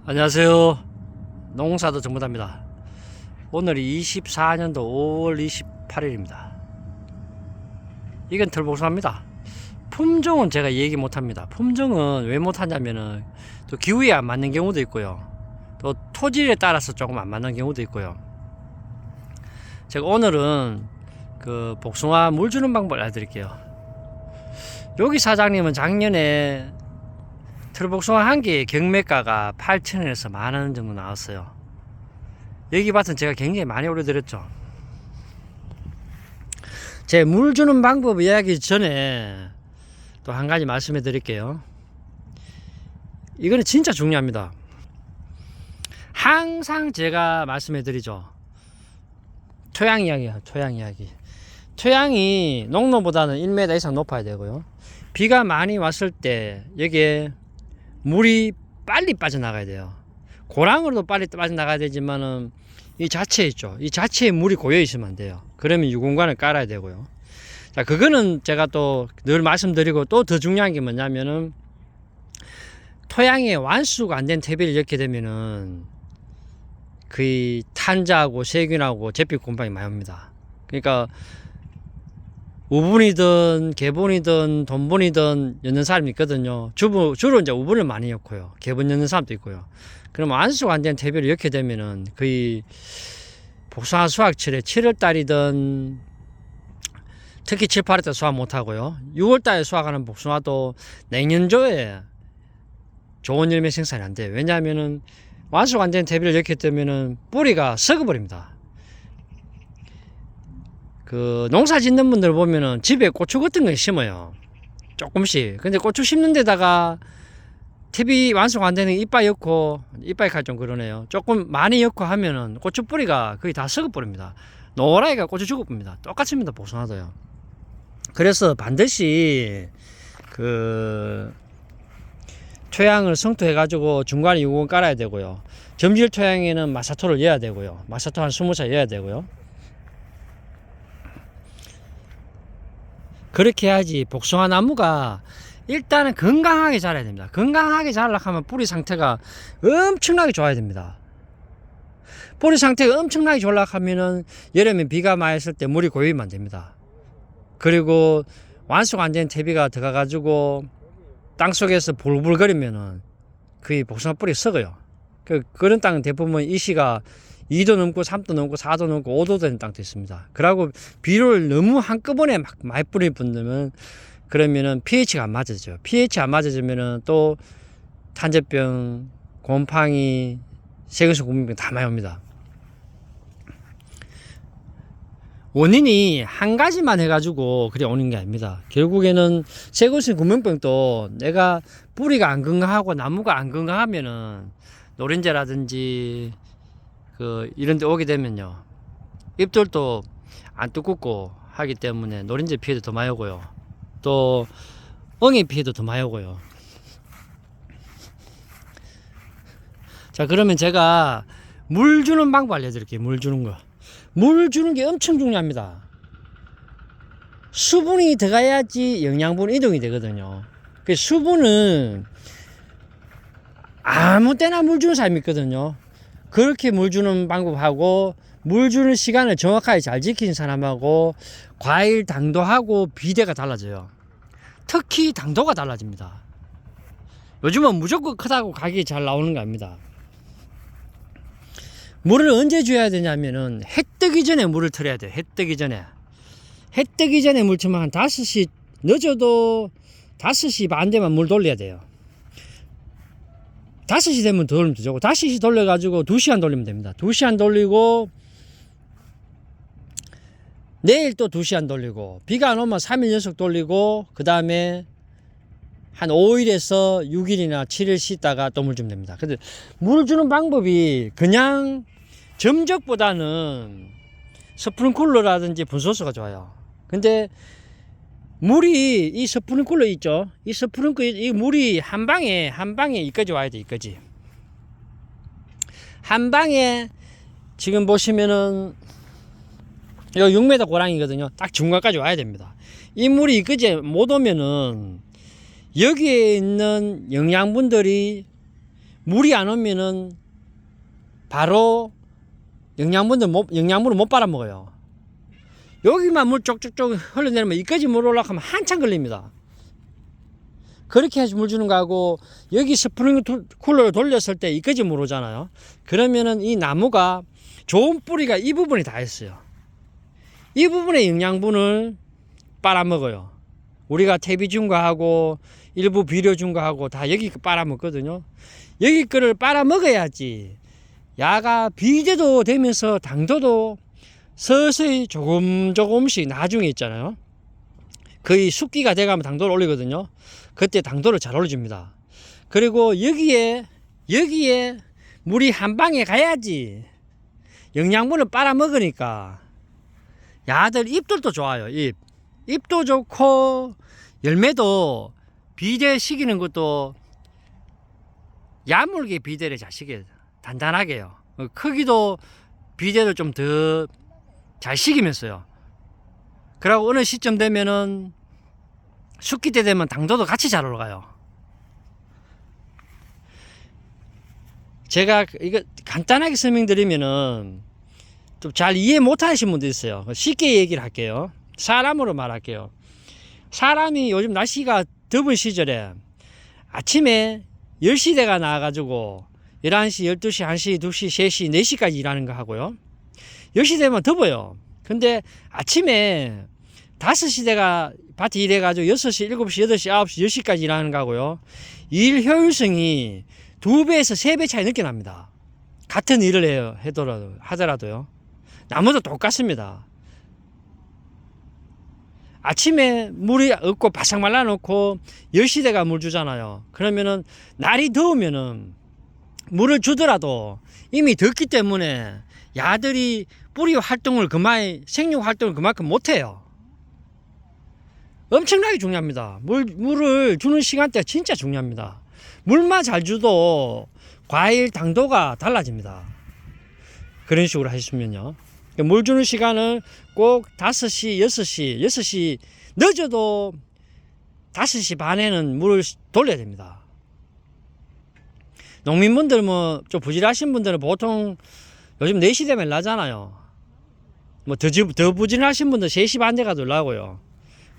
안녕하세요. 농사도 전부답니다. 오늘이 24년도 5월 28일입니다. 이건 털복숭아입니다. 품종은 제가 얘기 못합니다. 품종은 왜 못하냐면은 또 기후에 안 맞는 경우도 있고요. 또 토질에 따라서 조금 안 맞는 경우도 있고요. 제가 오늘은 그 복숭아 물 주는 방법을 알려드릴게요. 여기 사장님은 작년에 털복숭아 한 개의 경매가가 8,000원에서 만원 정도 나왔어요. 여기 밭은 제가 굉장히 많이 올려드렸죠. 제 물 주는 방법 이야기 전에 또 한 가지 말씀해 드릴게요. 이거는 진짜 중요합니다. 항상 제가 말씀해 드리죠. 토양 이야기야, 토양 이야기. 토양이 농로보다는 1m 이상 높아야 되고요. 비가 많이 왔을 때 여기에 물이 빨리 빠져나가야 돼요. 고랑으로도 빨리 빠져나가야 되지만은 이 자체에 있죠. 이 자체에 물이 고여 있으면 안 돼요. 그러면 유공관을 깔아야 되고요. 자, 그거는 제가 또 늘 말씀드리고, 또 더 중요한 게 뭐냐면은 토양에 완수가 안 된 퇴비를 넣게 되면은 그 탄자하고 세균하고 제필 곰팡이 많이 옵니다. 그러니까 우분이든 개분이든 돈분이든 넣는 사람이 있거든요. 주로 이제 우분을 많이 넣고요. 개분 넣는 사람도 있고요. 그럼 완수가 안 된 퇴비를 넣게 되면은 거의 복숭아 수확철에 7월달이든 특히 7, 8월달 수확 못하고요. 6월달에 수확하는 복숭아도 내년조에 좋은 열매 생산이 안 돼요. 왜냐하면은 완수가 안 된 퇴비를 넣게 되면은 뿌리가 썩어버립니다. 그 농사 짓는 분들 보면은 집에 고추 같은 거 심어요. 조금씩. 근데 고추 심는 데다가 TV 완성 안 되는 이빨 엮고, 이빨이 좀 그러네요. 조금 많이 엮고 하면은 고추 뿌리가 거의 다 썩어버립니다. 노랗게가 고추 죽어버립니다. 똑같습니다, 복숭아도요. 그래서 반드시 그 토양을 성토해가지고 중간에 유공 깔아야 되고요. 점질 토양에는 마사토를 넣어야 되고요. 마사토 한 20차 넣어야 되고요. 그렇게 해야지 복숭아 나무가 일단은 건강하게 자라야 됩니다. 건강하게 자라려고 하면 뿌리 상태가 엄청나게 좋아야 됩니다. 뿌리 상태가 엄청나게 좋으려고 하면은 여름에 비가 많이 했을 때 물이 고이면 안 됩니다. 그리고 완수가 안 된 퇴비가 들어가가지고 땅속에서 불불거리면은 거의 복숭아 뿌리 썩어요. 그런 땅은 대부분 이시가 2도 넘고 3도 넘고 4도 넘고 5도 되는 땅도 있습니다. 그리고 비료를 너무 한꺼번에 막 많이 뿌리면 그러면은 pH가 안 맞아져요. pH 안 맞아지면은 또 탄저병, 곰팡이, 세균성 구멍병 다 많이 옵니다. 원인이 한 가지만 해가지고 그래 오는 게 아닙니다. 결국에는 세균성 구멍병도 내가 뿌리가 안 건강하고 나무가 안 건강하면은 노린재라든지 그 이런 데 오게 되면요, 잎들도 안 두껍고 하기 때문에 노린재 피해도 더 많이 오고요, 또 엉이 피해도 더 많이 오고요. 자, 그러면 제가 물 주는 방법 알려드릴게요. 물 주는 거. 물 주는 게 엄청 중요합니다. 수분이 들어가야지 영양분 이동이 되거든요. 그 수분은 아무 때나 물 주는 사람이 있거든요. 그렇게 물 주는 방법하고 물 주는 시간을 정확하게 잘 지키는 사람하고 과일 당도하고 비대가 달라져요. 특히 당도가 달라집니다. 요즘은 무조건 크다고 가격이 잘 나오는 거 아닙니다. 물을 언제 줘야 되냐면은 해 뜨기 전에 물을 틀어야 돼요. 해 뜨기 전에. 해 뜨기 전에 물 주면 한 5시, 늦어도 5시 반 되면 물 돌려야 돼요. 5시 되면 더 돌리면 되죠. 5시 돌려가지고 2시간 돌리면 됩니다. 2시간 돌리고, 내일 또 2시간 돌리고, 비가 안 오면 3일 연속 돌리고, 그 다음에 한 5일에서 6일이나 7일 쉬다가 또 물 주면 됩니다. 근데 물 주는 방법이 그냥 점적보다는 스프링클러라든지 분소수가 좋아요. 근데 물이 이 스프링클러 있죠? 이 스프링클러, 이 물이 한 방에 이까지 와야 돼, 이까지. 한 방에 지금 보시면은 요 6m 고랑이거든요. 딱 중간까지 와야 됩니다. 이 물이 이까지 못 오면은 여기에 있는 영양분들이 물이 안 오면은 바로 영양분을 못 빨아먹어요. 여기만 물 쪽쪽쪽 흘러내리면 이까지 물 올라가면 한참 걸립니다. 그렇게 해서 물 주는 거하고 여기 스프링 쿨러를 돌렸을 때 이까지 물 오잖아요. 그러면은 이 나무가 좋은 뿌리가 이 부분이 다 있어요. 이 부분의 영양분을 빨아먹어요. 우리가 퇴비 준 거하고 일부 비료 준 거하고 다 여기 빨아먹거든요. 여기 거를 빨아먹어야지 야가 비대도 되면서 당도도 서서히 조금씩 나중에 있잖아요. 거의 숙기가 돼가면 당도를 올리거든요. 그때 당도를 잘 올려줍니다. 그리고 여기에 물이 한 방에 가야지 영양분을 빨아먹으니까 야들 잎들도 좋아요. 잎도 좋고 열매도 비대 시키는 것도 야물게 비대를 잘 시켜요. 단단하게요. 크기도 비대를 좀 더 잘 시키면서요. 그리고 어느 시점 되면은 숙기 때 되면 당도도 같이 잘 올라가요. 제가 이거 간단하게 설명드리면은 좀 잘 이해 못 하시는 분도 있어요. 쉽게 얘기를 할게요. 사람으로 말할게요. 사람이 요즘 날씨가 더운 시절에 아침에 10시대가 나와가지고 11시, 12시, 1시, 2시, 3시, 4시까지 일하는 거 하고요. 10시 되면 더워요. 근데 아침에 5시대가 밭에 일해가지고 6시, 7시, 8시, 9시, 10시까지 일하는 거 하고요. 일 효율성이 2배에서 3배 차이 늦게 납니다. 같은 일을 하더라도요. 나무도 똑같습니다. 아침에 물이 없고 바싹 말라놓고 10시대가 물 주잖아요. 그러면은 날이 더우면은 물을 주더라도 이미 덥기 때문에 야들이 뿌리 활동을 생육 활동을 그만큼 못해요. 엄청나게 중요합니다. 물을 주는 시간대가 진짜 중요합니다. 물만 잘 줘도 과일 당도가 달라집니다. 그런 식으로 하시면요. 물 주는 시간을 꼭 5시, 6시 늦어도 5시 반에는 물을 돌려야 됩니다. 농민분들 좀 부지런하신 분들은 보통 요즘 4시 되면 나잖아요. 더 부지런하신 분들 3시 반 돼가도 나고요.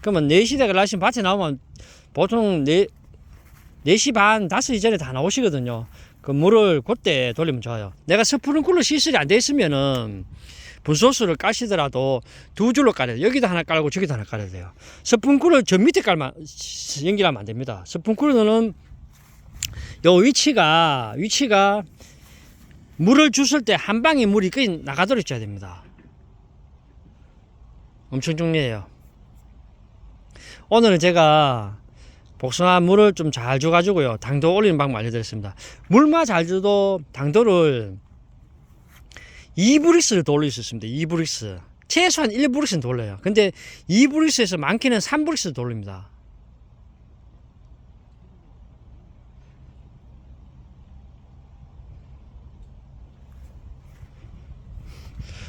그러면 4시 되가 나시면 밭에 나오면 보통 4시 반, 5시 전에 다 나오시거든요. 그 물을 그때 돌리면 좋아요. 내가 스프링클러 시설이 안 돼 있으면은 분소스를 까시더라도 2줄로 깔아야 돼요. 여기도 하나 깔고 저기도 하나 깔아야 돼요. 스프링클러 저 밑에 연결하면 안 됩니다. 스프링클러는 요 위치가 물을 줬을 때 한 방에 물이 거의 나가도록 줘야 됩니다. 엄청 중요해요. 오늘은 제가 복숭아 물을 좀 잘 줘가지고요. 당도 올리는 방법 알려드렸습니다. 물만 잘 줘도 당도를 2브릭스를 더 올릴 수 있습니다. 2브릭스. 최소한 1브릭스는 더 올려요. 근데 2브릭스에서 많게는 3브릭스 더 올립니다.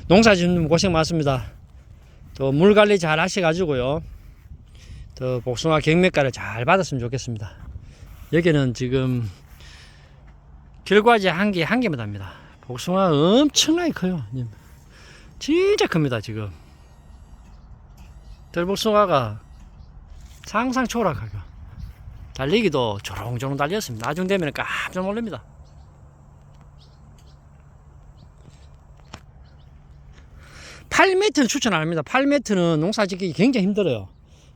농사 짓는 고생 많습니다. 또 물 관리 잘 하셔가지고요. 또 복숭아 경매가를 잘 받았으면 좋겠습니다. 여기는 지금 결과지 한 개만 합니다. 복숭아 엄청나게 커요. 진짜 큽니다. 지금 들복숭아가 상상 초월하고 달리기도 조롱조롱 달렸습니다. 나중 되면 깜짝 놀랍니다. 8m는 추천 안 합니다. 8m는 농사 짓기 굉장히 힘들어요.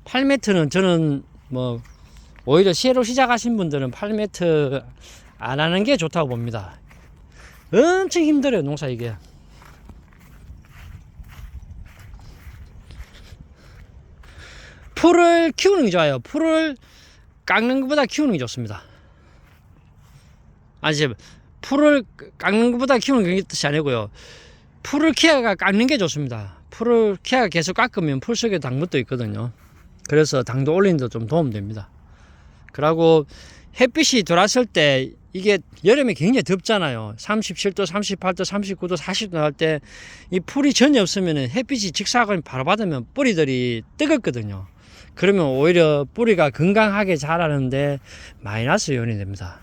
8m는 저는 오히려 새로 시작하신 분들은 8m 안 하는 게 좋다고 봅니다. 엄청 힘들어요, 농사 이게. 풀을 키우는 게 좋아요. 풀을 깎는 것보다 키우는 게 좋습니다. 풀을 깎는 것보다 키우는 게 뜻이 아니고요. 풀을 키아가 깎는 게 좋습니다. 풀을 키아가 계속 깎으면 풀 속에 당분도 있거든요. 그래서 당도 올리는 데 좀 도움됩니다. 그리고 햇빛이 들어왔을 때 이게 여름에 굉장히 덥잖아요. 37도, 38도, 39도, 40도 날 때 이 풀이 전혀 없으면 햇빛이 직사광을 바로 받으면 뿌리들이 뜨겁거든요. 그러면 오히려 뿌리가 건강하게 자라는데 마이너스 요인이 됩니다.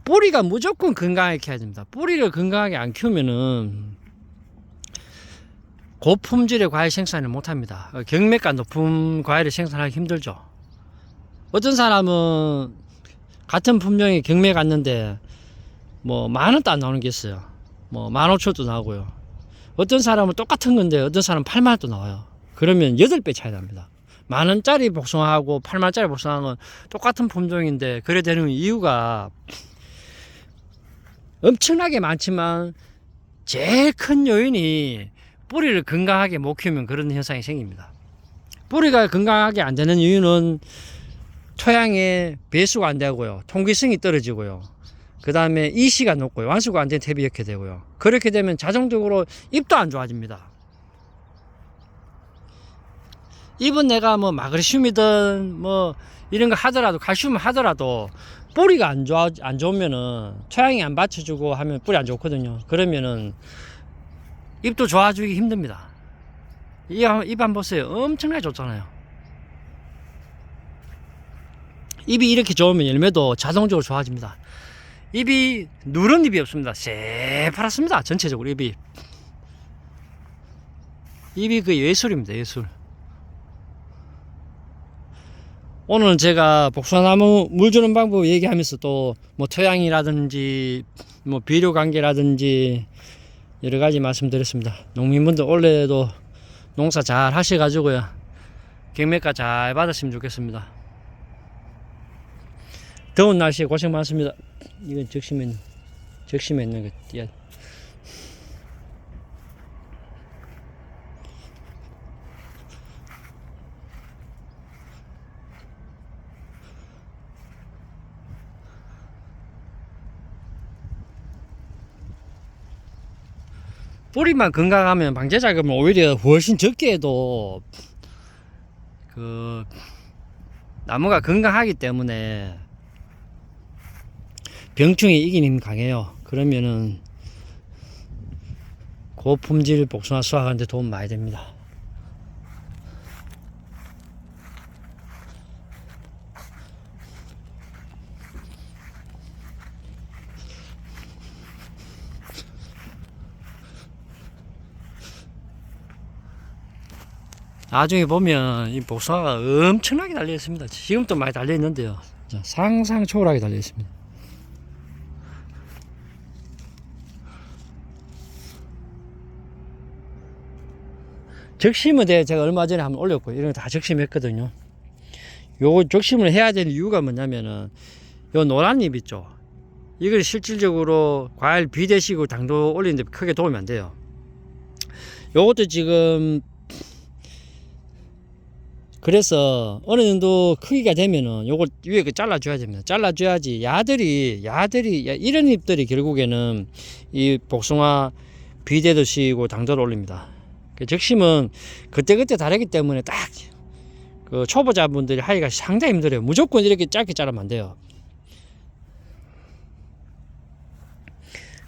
뿌리가 무조건 건강하게 키워야 됩니다. 뿌리를 건강하게 안 키우면은 고품질의 과일 생산을 못합니다. 경매가 높은 과일을 생산하기 힘들죠. 어떤 사람은 같은 품종의 경매 갔는데 뭐 10,000원도 안 나오는 게 있어요. 뭐 15,000원도 나오고요. 어떤 사람은 똑같은 건데 어떤 사람은 80,000원도 나와요. 그러면 8배 차이 납니다. 10,000원짜리 복숭아하고 80,000원짜리 복숭아는 똑같은 품종인데 그래 되는 이유가 엄청나게 많지만 제일 큰 요인이 뿌리를 건강하게 못 키우면 그런 현상이 생깁니다. 뿌리가 건강하게 안 되는 이유는 토양에 배수가 안 되고요. 통기성이 떨어지고요. 그 다음에 이시가 높고요. 완수가 안 된 탭이 이렇게 되고요. 그렇게 되면 자동적으로 잎도 안 좋아집니다. 잎은 내가 뭐 마그네슘이든 뭐 이런 거 하더라도 칼슘을 하더라도 뿌리가 안 좋으면은 토양이 안 받쳐주고 하면 뿌리 안 좋거든요. 그러면은 잎도 좋아지기 힘듭니다. 잎 한번 보세요. 엄청나게 좋잖아요. 잎이 이렇게 좋으면 열매도 자동적으로 좋아집니다. 잎이 누런 잎이 없습니다. 새파랗습니다. 전체적으로 잎이 그 예술입니다. 예술. 오늘 제가 복숭아나무 물 주는 방법 얘기하면서 또 뭐 토양이라든지 뭐 비료 관계라든지 여러 가지 말씀드렸습니다. 농민분들 올해도 농사 잘 하셔가지고요. 경매가 잘 받았으면 좋겠습니다. 더운 날씨에 고생 많습니다. 이건 적심에 있는 거. 야. 뿌리만 건강하면 방제 자금을 오히려 훨씬 적게 해도 그 나무가 건강하기 때문에 병충해 이기는 힘이 강해요. 그러면은 고품질 복숭아 수확하는데 도움 많이 됩니다. 나중에 보면 이 복숭아가 엄청나게 달려 있습니다. 지금도 많이 달려 있는데요. 상상 초월하게 달려 있습니다. 적심에 대해 제가 얼마 전에 한번 올렸고 이런 거 다 적심했거든요. 요거 적심을 해야 되는 이유가 뭐냐면은 요 노란 잎 있죠. 이걸 실질적으로 과일 비대식으로 당도 올리는데 크게 도움이 안 돼요. 요것도 지금 그래서 어느 정도 크기가 되면은 요걸 위에 잘라줘야 됩니다. 잘라줘야지 야들이 이런 잎들이 결국에는 이 복숭아 비대도 시고 당도를 올립니다. 적심은 그때그때 다르기 때문에 딱 그 초보자분들이 하기가 상당히 힘들어요. 무조건 이렇게 짧게 자르면 안 돼요.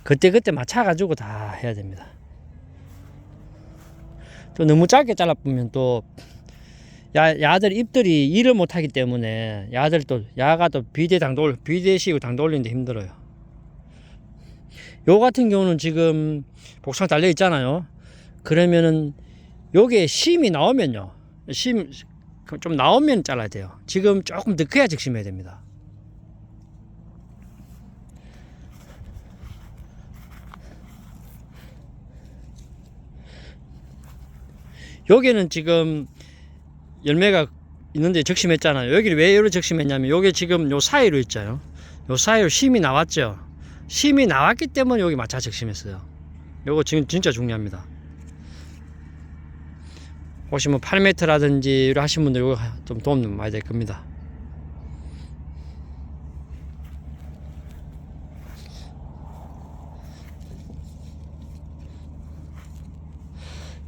그때그때 맞춰가지고 다 해야 됩니다. 또 너무 짧게 잘라보면 또 야들 잎들이 일을 못하기 때문에 야가 또 비대식으로 당도 올리는데 힘들어요. 요 같은 경우는 지금 복숭아 달려 있잖아요. 그러면은 요게 심이 나오면요, 심 좀 나오면 잘라야 돼요. 지금 조금 더 커야 적심해야 됩니다. 여기는 지금 열매가 있는데 적심했잖아요. 여기를 왜 이렇게 적심했냐면 요게 지금 요 사이로 있잖아요. 요 사이로 심이 나왔죠. 심이 나왔기 때문에 여기 맞춰 적심했어요. 요거 지금 진짜 중요합니다. 혹시 뭐 8m라든지 이렇게 하신 분들 이거 좀 도움 많이 될 겁니다.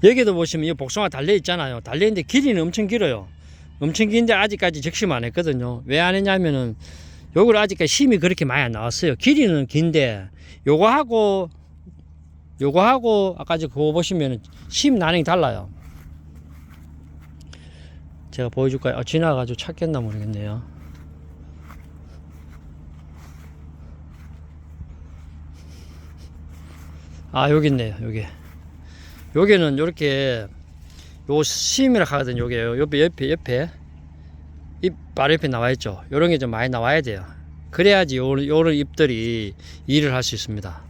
여기도 보시면 이 복숭아 달려 있잖아요. 달려 있는데 길이는 엄청 길어요. 엄청 긴데 아직까지 적심 안 했거든요. 왜 안 했냐면은 요걸 아직까지 심이 그렇게 많이 안 나왔어요. 길이는 긴데 요거하고 아까 그거 보시면은 심 나는 게 달라요. 제가 보여줄까요? 지나가지고 찾겠나 모르겠네요. 아, 여기 있네요. 여기는 요렇게 요 심이라 하거든요. 요게 옆에 잎 바로 옆에 나와 있죠. 요런 게 좀 많이 나와야 돼요. 그래야지 요런 잎들이 일을 할 수 있습니다.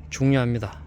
중요합니다.